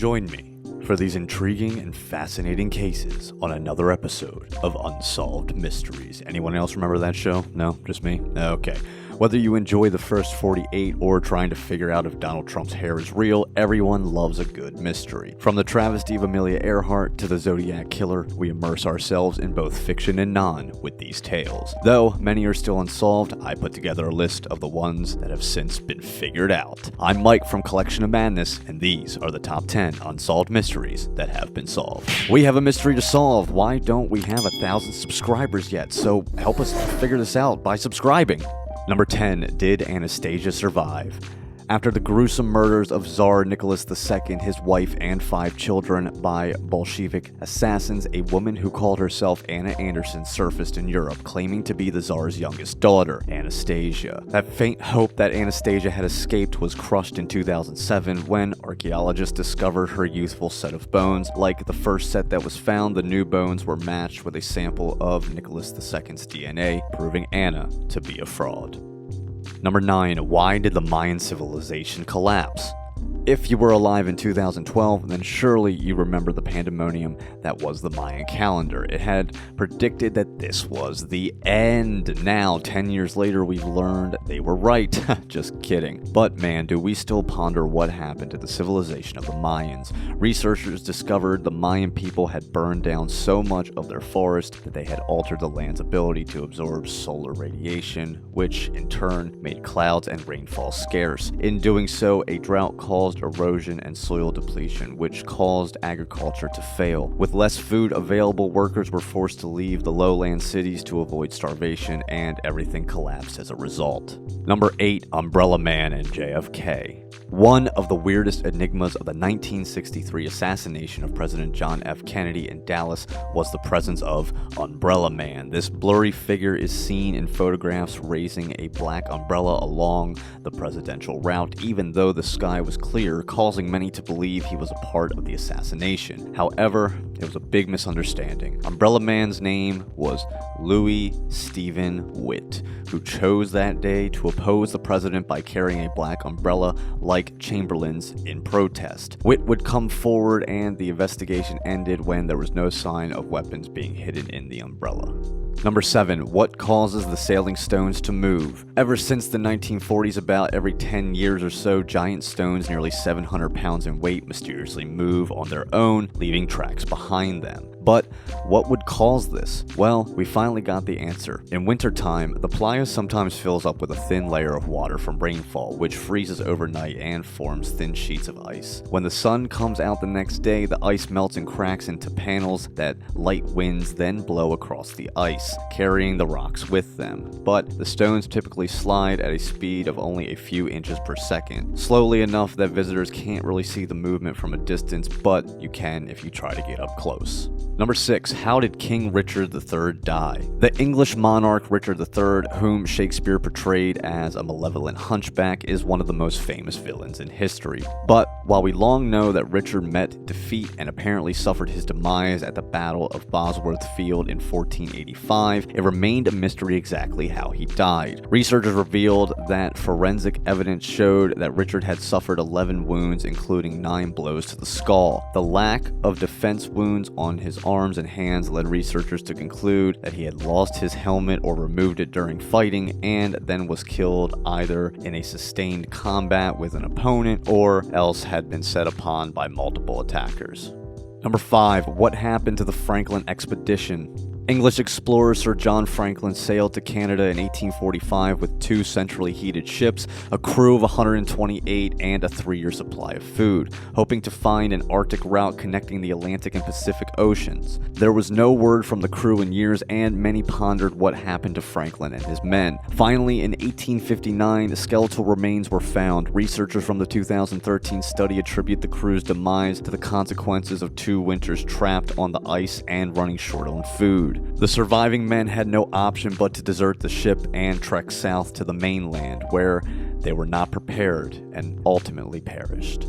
Join me for these intriguing and fascinating cases on another episode of Unsolved Mysteries. Anyone else remember that show? No? Just me? Okay. Whether you enjoy the first 48 or trying to figure out if Donald Trump's hair is real, everyone loves a good mystery. From the travesty of Amelia Earhart to the Zodiac Killer, we immerse ourselves in both fiction and non with these tales. Though many are still unsolved, I put together a list of the ones that have since been figured out. I'm Mike from Collection of Madness, and these are the top 10 unsolved mysteries that have been solved. We have a mystery to solve. Why don't we have 1,000 subscribers yet? So help us figure this out by subscribing. Number 10. Did Anastasia survive? After the gruesome murders of Tsar Nicholas II, his wife, and 5 children by Bolshevik assassins, a woman who called herself Anna Anderson surfaced in Europe, claiming to be the Tsar's youngest daughter, Anastasia. That faint hope that Anastasia had escaped was crushed in 2007 when archaeologists discovered her youthful set of bones. Like the first set that was found, the new bones were matched with a sample of Nicholas II's DNA, proving Anna to be a fraud. Number 9. Why did the Mayan civilization collapse? If you were alive in 2012, then surely you remember the pandemonium that was the Mayan calendar. It had predicted that this was the end. Now, 10 years later, we've learned they were right. Just kidding. But man, do we still ponder what happened to the civilization of the Mayans. Researchers discovered the Mayan people had burned down so much of their forest that they had altered the land's ability to absorb solar radiation, which in turn made clouds and rainfall scarce. In doing so, a drought caused erosion and soil depletion, which caused agriculture to fail. With less food available, workers were forced to leave the lowland cities to avoid starvation, and everything collapsed as a result. Number 8. Umbrella Man and JFK. One of the weirdest enigmas of the 1963 assassination of President John F. Kennedy in Dallas was the presence of Umbrella Man. This blurry figure is seen in photographs raising a black umbrella along the presidential route, even though the sky was clear, causing many to believe he was a part of the assassination. However, it was a big misunderstanding. Umbrella Man's name was Louis Stephen Witt, who chose that day to oppose the president by carrying a black umbrella like Chamberlain's in protest. Witt would come forward and the investigation ended when there was no sign of weapons being hidden in the umbrella. Number 7. What causes the sailing stones to move? Ever since the 1940s, about every 10 years or so, giant stones nearly 700 pounds in weight mysteriously move on their own, leaving tracks behind them. But what would cause this? Well, we finally got the answer. In wintertime, the playa sometimes fills up with a thin layer of water from rainfall, which freezes overnight and forms thin sheets of ice. When the sun comes out the next day, the ice melts and cracks into panels that light winds then blow across the ice, carrying the rocks with them. But the stones typically slide at a speed of only a few inches per second, slowly enough that visitors can't really see the movement from a distance, but you can if you try to get up close. Number 6. How did King Richard III die? The English monarch Richard III, whom Shakespeare portrayed as a malevolent hunchback, is one of the most famous villains in history. But while we long know that Richard met defeat and apparently suffered his demise at the Battle of Bosworth Field in 1485, it remained a mystery exactly how he died. Researchers revealed that forensic evidence showed that Richard had suffered 11 wounds, including 9 blows to the skull. The lack of defense wounds on his arms and hands led researchers to conclude that he had lost his helmet or removed it during fighting and then was killed either in a sustained combat with an opponent or else had been set upon by multiple attackers. Number 5. What happened to the Franklin expedition? English explorer Sir John Franklin sailed to Canada in 1845 with 2 centrally heated ships, a crew of 128, and a 3-year supply of food, hoping to find an Arctic route connecting the Atlantic and Pacific Oceans. There was no word from the crew in years, and many pondered what happened to Franklin and his men. Finally, in 1859, skeletal remains were found. Researchers from the 2013 study attribute the crew's demise to the consequences of 2 winters trapped on the ice and running short on food. The surviving men had no option but to desert the ship and trek south to the mainland, where they were not prepared and ultimately perished.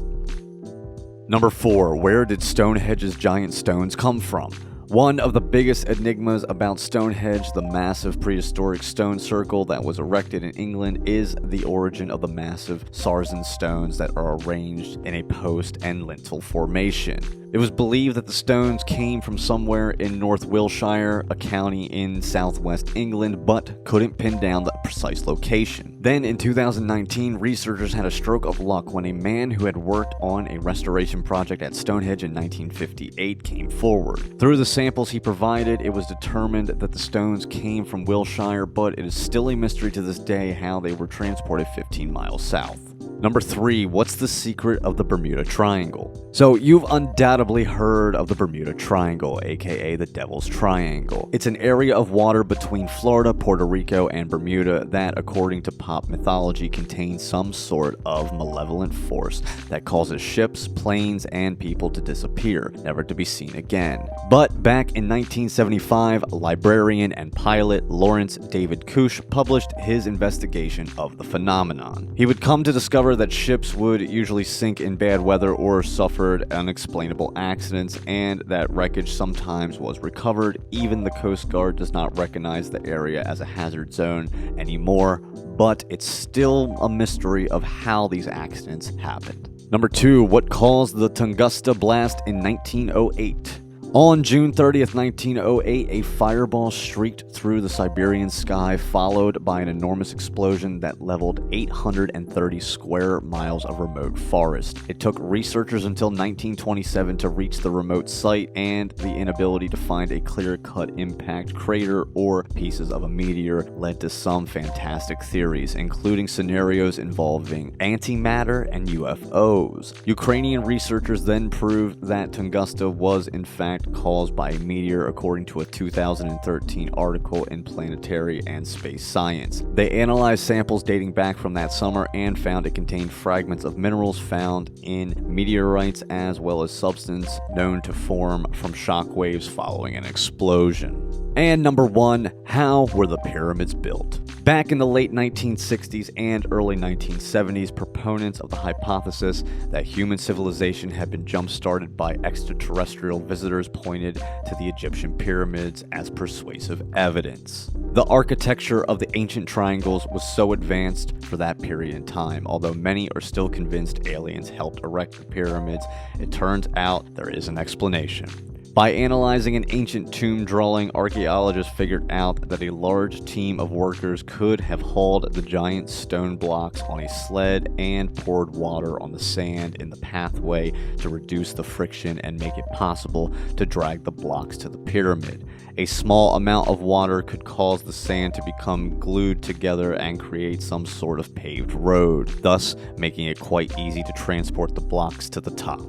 Number 4. Where did Stonehenge's giant stones come from? One of the biggest enigmas about Stonehenge, the massive prehistoric stone circle that was erected in England, is the origin of the massive sarsen stones that are arranged in a post and lintel formation. It was believed that the stones came from somewhere in North Wiltshire, a county in southwest England, but couldn't pin down the precise location. Then in 2019, researchers had a stroke of luck when a man who had worked on a restoration project at Stonehenge in 1958 came forward. Through the samples he provided, it was determined that the stones came from Wiltshire, but it is still a mystery to this day how they were transported 15 miles south. Number 3, what's the secret of the Bermuda Triangle? So you've undoubtedly heard of the Bermuda Triangle, aka the Devil's Triangle. It's an area of water between Florida, Puerto Rico, and Bermuda that, according to pop mythology, contains some sort of malevolent force that causes ships, planes, and people to disappear, never to be seen again. But back in 1975, librarian and pilot Lawrence David Couch published his investigation of the phenomenon. He would come to discover that ships would usually sink in bad weather or suffered unexplainable accidents, and that wreckage sometimes was recovered. Even the Coast Guard does not recognize the area as a hazard zone anymore, but it's still a mystery of how these accidents happened. Number 2, what caused the Tunguska blast in 1908? On June 30th, 1908, a fireball streaked through the Siberian sky, followed by an enormous explosion that leveled 830 square miles of remote forest. It took researchers until 1927 to reach the remote site, and the inability to find a clear-cut impact crater or pieces of a meteor led to some fantastic theories, including scenarios involving antimatter and UFOs. Ukrainian researchers then proved that Tunguska was in fact caused by a meteor, according to a 2013 article in Planetary and Space Science. They analyzed samples dating back from that summer and found it contained fragments of minerals found in meteorites, as well as substance known to form from shock waves following an explosion. And number 1, how were the pyramids built? Back in the late 1960s and early 1970s, proponents of the hypothesis that human civilization had been jump-started by extraterrestrial visitors pointed to the Egyptian pyramids as persuasive evidence. The architecture of the ancient triangles was so advanced for that period in time. Although many are still convinced aliens helped erect the pyramids, it turns out there is an explanation. By analyzing an ancient tomb drawing, archaeologists figured out that a large team of workers could have hauled the giant stone blocks on a sled and poured water on the sand in the pathway to reduce the friction and make it possible to drag the blocks to the pyramid. A small amount of water could cause the sand to become glued together and create some sort of paved road, thus making it quite easy to transport the blocks to the top.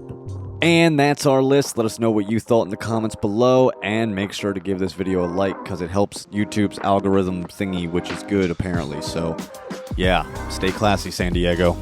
And that's our list. Let us know what you thought in the comments below, and make sure to give this video a like because it helps YouTube's algorithm thingy, which is good apparently. So yeah, stay classy, San Diego.